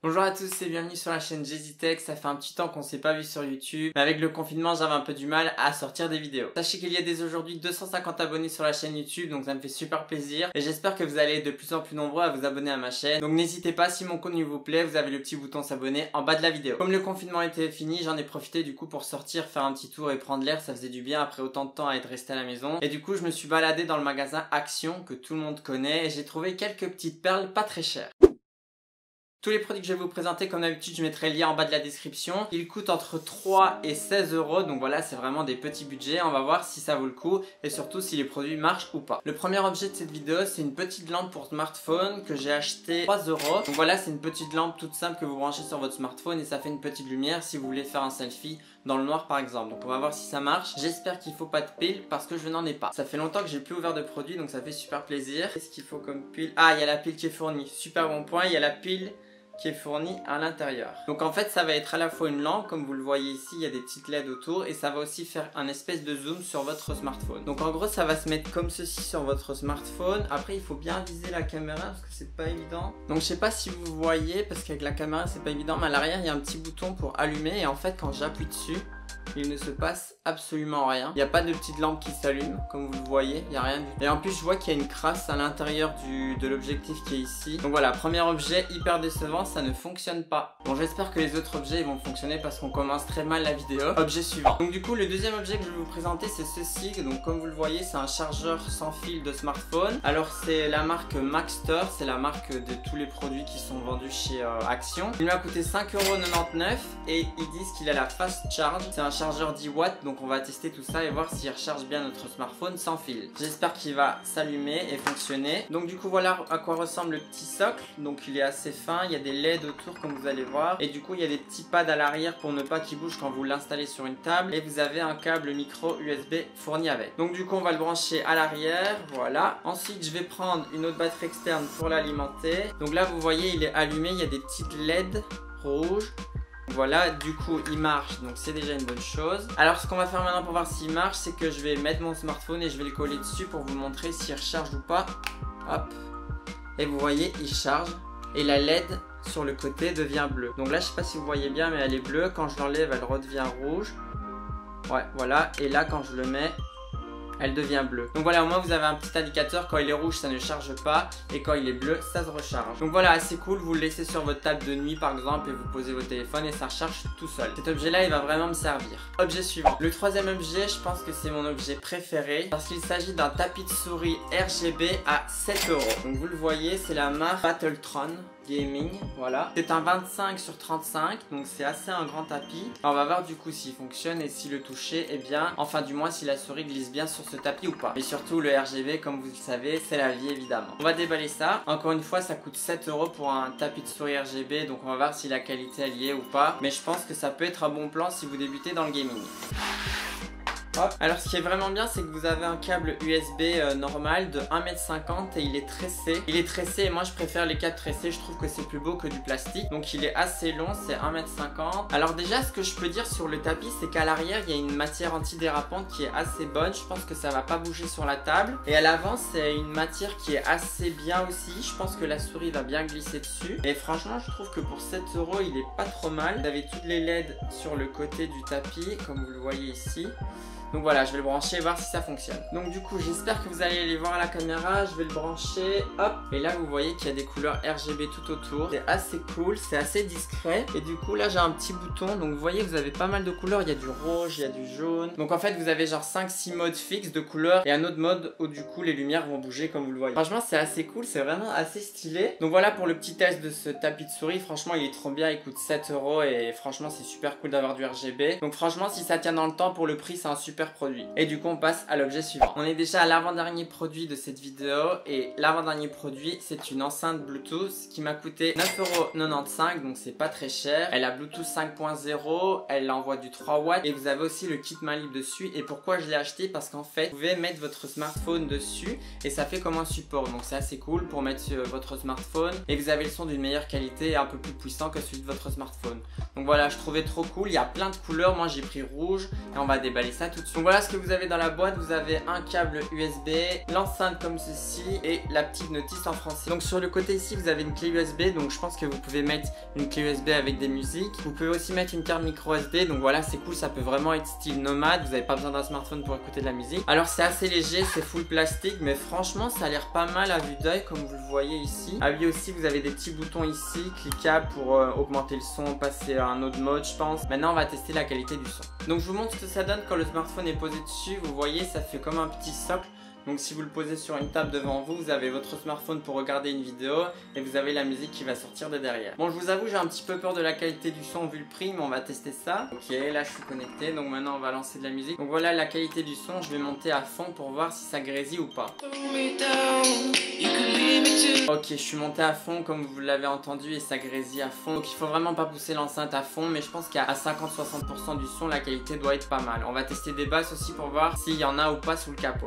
Bonjour à tous et bienvenue sur la chaîne JZTech. Ça fait un petit temps qu'on s'est pas vu sur YouTube, mais avec le confinement j'avais un peu du mal à sortir des vidéos. Sachez qu'il y a dès aujourd'hui 250 abonnés sur la chaîne YouTube, donc ça me fait super plaisir et j'espère que vous allez être de plus en plus nombreux à vous abonner à ma chaîne. Donc n'hésitez pas, si mon contenu vous plaît, vous avez le petit bouton s'abonner en bas de la vidéo. Comme le confinement était fini, j'en ai profité du coup pour sortir, faire un petit tour et prendre l'air. Ça faisait du bien après autant de temps à être resté à la maison. Et du coup je me suis baladé dans le magasin Action que tout le monde connaît et j'ai trouvé quelques petites perles pas très chères. Tous les produits que je vais vous présenter, comme d'habitude, je mettrai le lien en bas de la description. Ils coûtent entre 3 et 16 euros, donc voilà, c'est vraiment des petits budgets. On va voir si ça vaut le coup et surtout si les produits marchent ou pas. Le premier objet de cette vidéo, c'est une petite lampe pour smartphone que j'ai acheté 3 euros. Donc voilà, c'est une petite lampe toute simple que vous branchez sur votre smartphone et ça fait une petite lumière si vous voulez faire un selfie dans le noir par exemple. Donc on va voir si ça marche. J'espère qu'il faut pas de pile parce que je n'en ai pas. Ça fait longtemps que j'ai plus ouvert de produits, donc ça fait super plaisir. Qu'est-ce qu'il faut comme pile? Ah, il y a la pile qui est fournie. Super bon point, il y a la pile qui est fourni à l'intérieur. Donc en fait ça va être à la fois une lampe, comme vous le voyez ici, il y a des petites LED autour et ça va aussi faire un espèce de zoom sur votre smartphone. Donc en gros ça va se mettre comme ceci sur votre smartphone. Après il faut bien viser la caméra parce que c'est pas évident. Donc je sais pas si vous voyez parce qu'avec la caméra c'est pas évident, mais à l'arrière il y a un petit bouton pour allumer et en fait quand j'appuie dessus, il ne se passe absolument rien. Il n'y a pas de petite lampe qui s'allume, comme vous le voyez, il n'y a rien du tout. Et en plus, je vois qu'il y a une crasse à l'intérieur de l'objectif qui est ici. Donc voilà, premier objet hyper décevant, ça ne fonctionne pas. Bon, j'espère que les autres objets vont fonctionner parce qu'on commence très mal la vidéo. Objet suivant. Donc du coup, le deuxième objet que je vais vous présenter, c'est ceci. Donc comme vous le voyez, c'est un chargeur sans fil de smartphone. Alors c'est la marque Maxtor, c'est la marque de tous les produits qui sont vendus chez Action. Il m'a coûté 5,99€ et ils disent qu'il a la fast charge. C'est un chargeur 10 watts, donc on va tester tout ça et voir s'il recharge bien notre smartphone sans fil. J'espère qu'il va s'allumer et fonctionner. Donc du coup voilà à quoi ressemble le petit socle. Donc il est assez fin, il y a des LED autour comme vous allez voir et du coup il y a des petits pads à l'arrière pour ne pas qu'il bouge quand vous l'installez sur une table et vous avez un câble micro USB fourni avec. Donc du coup on va le brancher à l'arrière, voilà. Ensuite je vais prendre une autre batterie externe pour l'alimenter. Donc là vous voyez il est allumé, il y a des petites LED rouges. Voilà, du coup il marche, donc c'est déjà une bonne chose. Alors ce qu'on va faire maintenant pour voir s'il marche, c'est que je vais mettre mon smartphone et je vais le coller dessus pour vous montrer s'il recharge ou pas. Hop. Et vous voyez, il charge. Et la LED sur le côté devient bleue. Donc là je sais pas si vous voyez bien, mais elle est bleue. Quand je l'enlève, elle redevient rouge. Ouais, voilà. Et là quand je le mets, elle devient bleue. Donc voilà, au moins vous avez un petit indicateur. Quand il est rouge ça ne charge pas et quand il est bleu ça se recharge. Donc voilà, assez cool, vous le laissez sur votre table de nuit par exemple et vous posez votre téléphone et ça recharge tout seul. Cet objet là il va vraiment me servir. Objet suivant. Le troisième objet, je pense que c'est mon objet préféré parce qu'il s'agit d'un tapis de souris RGB à 7 euros. Donc vous le voyez, c'est la marque Battletron Gaming, voilà. C'est un 25/35, donc c'est assez un grand tapis. Alors, on va voir du coup s'il fonctionne et si le toucher est bien, enfin du moins si la souris glisse bien sur ce tapis ou pas. Et surtout le RGB, comme vous le savez, c'est la vie évidemment. On va déballer ça. Encore une fois, ça coûte 7 euros pour un tapis de souris RGB, donc on va voir si la qualité elle y est ou pas. Mais je pense que ça peut être un bon plan si vous débutez dans le gaming. Hop. Alors ce qui est vraiment bien, c'est que vous avez un câble USB normal de 1,50 m et il est tressé. Il est tressé et moi je préfère les câbles tressés, je trouve que c'est plus beau que du plastique. Donc il est assez long, c'est 1,50 m. Alors déjà ce que je peux dire sur le tapis, c'est qu'à l'arrière il y a une matière antidérapante qui est assez bonne. Je pense que ça va pas bouger sur la table. Et à l'avant c'est une matière qui est assez bien aussi. Je pense que la souris va bien glisser dessus. Et franchement je trouve que pour 7 euros il est pas trop mal. Vous avez toutes les LED sur le côté du tapis comme vous le voyez ici. Donc voilà, je vais le brancher et voir si ça fonctionne. Donc du coup, j'espère que vous allez les voir à la caméra. Je vais le brancher, hop. Et là, vous voyez qu'il y a des couleurs RGB tout autour. C'est assez cool, c'est assez discret. Et du coup, là, j'ai un petit bouton. Donc vous voyez, vous avez pas mal de couleurs. Il y a du rouge, il y a du jaune. Donc en fait, vous avez genre 5-6 modes fixes de couleurs. Et un autre mode où du coup, les lumières vont bouger comme vous le voyez. Franchement, c'est assez cool, c'est vraiment assez stylé. Donc voilà pour le petit test de ce tapis de souris. Franchement, il est trop bien. Il coûte 7 euros et franchement, c'est super cool d'avoir du RGB. Donc franchement, si ça tient dans le temps, pour le prix, c'est un super produit. Et du coup on passe à l'objet suivant. On est déjà à l'avant-dernier produit de cette vidéo. Et l'avant-dernier produit, c'est une enceinte Bluetooth qui m'a coûté 9,95 €. Donc c'est pas très cher. Elle a Bluetooth 5.0, elle envoie du 3 watts. Et vous avez aussi le kit main libre dessus. Et pourquoi je l'ai acheté? Parce qu'en fait vous pouvez mettre votre smartphone dessus et ça fait comme un support. Donc c'est assez cool pour mettre sur votre smartphone. Et vous avez le son d'une meilleure qualité et un peu plus puissant que celui de votre smartphone. Donc voilà, je trouvais trop cool. Il y a plein de couleurs. Moi j'ai pris rouge et on va déballer ça tout de suite. dessus. Donc voilà ce que vous avez dans la boîte. Vous avez un câble USB, l'enceinte comme ceci et la petite notice en français. Donc sur le côté ici vous avez une clé USB, donc je pense que vous pouvez mettre une clé USB avec des musiques. Vous pouvez aussi mettre une carte micro SD, donc voilà c'est cool, ça peut vraiment être style nomade, vous n'avez pas besoin d'un smartphone pour écouter de la musique. Alors c'est assez léger, c'est full plastique, mais franchement ça a l'air pas mal à vue d'œil comme vous le voyez ici. À lui aussi vous avez des petits boutons ici, cliquables pour augmenter le son, passer à un autre mode je pense. Maintenant on va tester la qualité du son. Donc je vous montre ce que ça donne quand le smartphone est posé dessus. Vous voyez ça fait comme un petit socle. Donc si vous le posez sur une table devant vous, vous avez votre smartphone pour regarder une vidéo et vous avez la musique qui va sortir de derrière. Bon je vous avoue j'ai un petit peu peur de la qualité du son vu le prix, mais on va tester ça. Ok, là je suis connecté, donc maintenant on va lancer de la musique. Donc voilà la qualité du son, je vais monter à fond pour voir si ça grésille ou pas. Ok, je suis monté à fond comme vous l'avez entendu et ça grésille à fond. Donc il faut vraiment pas pousser l'enceinte à fond, mais je pense qu'à 50-60% du son la qualité doit être pas mal. On va tester des basses aussi pour voir s'il y en a ou pas sous le capot.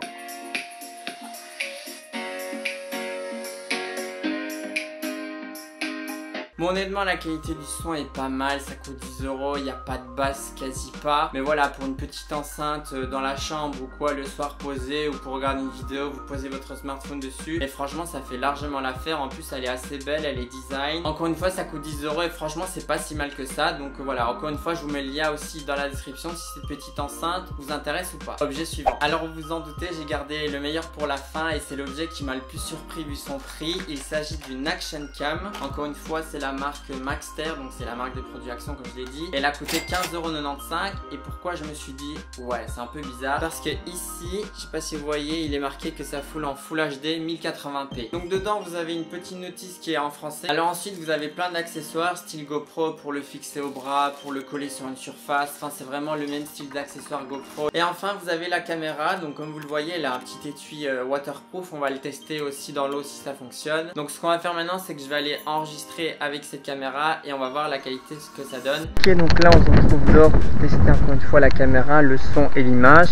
Bon honnêtement la qualité du son est pas mal, ça coûte 10 €, il n'y a pas de basse, quasi pas. Mais voilà pour une petite enceinte dans la chambre ou quoi le soir posée ou pour regarder une vidéo, vous posez votre smartphone dessus. Et franchement ça fait largement l'affaire, en plus elle est assez belle, elle est design. Encore une fois ça coûte 10 € et franchement c'est pas si mal que ça. Donc voilà, encore une fois je vous mets le lien aussi dans la description si cette petite enceinte vous intéresse ou pas. Objet suivant. Alors vous vous en doutez, j'ai gardé le meilleur pour la fin et c'est l'objet qui m'a le plus surpris vu son prix. Il s'agit d'une Action Cam. Encore une fois c'est la marque Maxter, donc c'est la marque des produits Action comme je l'ai dit. Elle a coûté 15,95 €. Et pourquoi je me suis dit ouais c'est un peu bizarre, parce que ici je sais pas si vous voyez il est marqué que ça foule en Full HD 1080p. Donc dedans vous avez une petite notice qui est en français. Alors ensuite vous avez plein d'accessoires style GoPro pour le fixer au bras, pour le coller sur une surface. Enfin c'est vraiment le même style d'accessoire GoPro. Et enfin vous avez la caméra, donc comme vous le voyez elle a un petit étui waterproof. On va le tester aussi dans l'eau si ça fonctionne. Donc ce qu'on va faire maintenant c'est que je vais aller enregistrer avec cette caméra et on va voir la qualité, ce que ça donne. Ok, donc là on se retrouve dehors pour tester encore une fois la caméra, le son et l'image.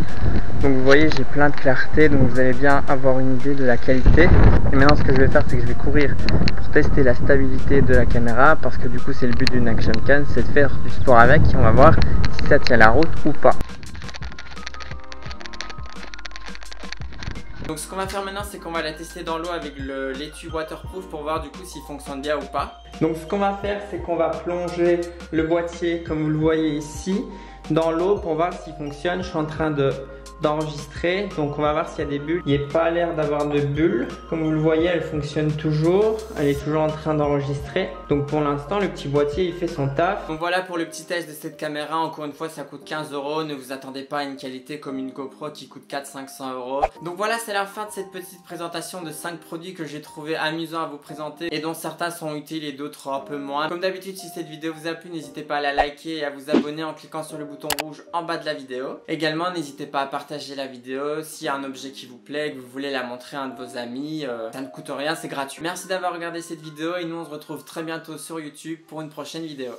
Donc vous voyez j'ai plein de clarté, donc vous allez bien avoir une idée de la qualité. Et maintenant ce que je vais faire c'est que je vais courir pour tester la stabilité de la caméra, parce que du coup c'est le but d'une Action Cam, c'est de faire du sport avec et on va voir si ça tient la route ou pas. Donc ce qu'on va faire maintenant c'est qu'on va la tester dans l'eau avec l'étui waterproof pour voir du coup s'il fonctionne bien ou pas. Donc ce qu'on va faire c'est qu'on va plonger le boîtier comme vous le voyez ici dans l'eau pour voir s'il fonctionne. Je suis en train d'enregistrer, donc on va voir s'il y a des bulles. Il n'y a pas l'air d'avoir de bulles. Comme vous le voyez elle fonctionne toujours, elle est toujours en train d'enregistrer. Donc pour l'instant le petit boîtier il fait son taf. Donc voilà pour le petit test de cette caméra. Encore une fois ça coûte 15 €, ne vous attendez pas à une qualité comme une GoPro qui coûte 400-500 €. Donc voilà c'est la fin de cette petite présentation de 5 produits que j'ai trouvé amusants à vous présenter et dont certains sont utiles et d'autres un peu moins. Comme d'habitude si cette vidéo vous a plu n'hésitez pas à la liker et à vous abonner en cliquant sur le bouton rouge en bas de la vidéo. Également n'hésitez pas à partager la vidéo s'il y a un objet qui vous plaît, que vous voulez la montrer à un de vos amis, ça ne coûte rien, c'est gratuit. Merci d'avoir regardé cette vidéo et nous on se retrouve très bientôt sur YouTube pour une prochaine vidéo.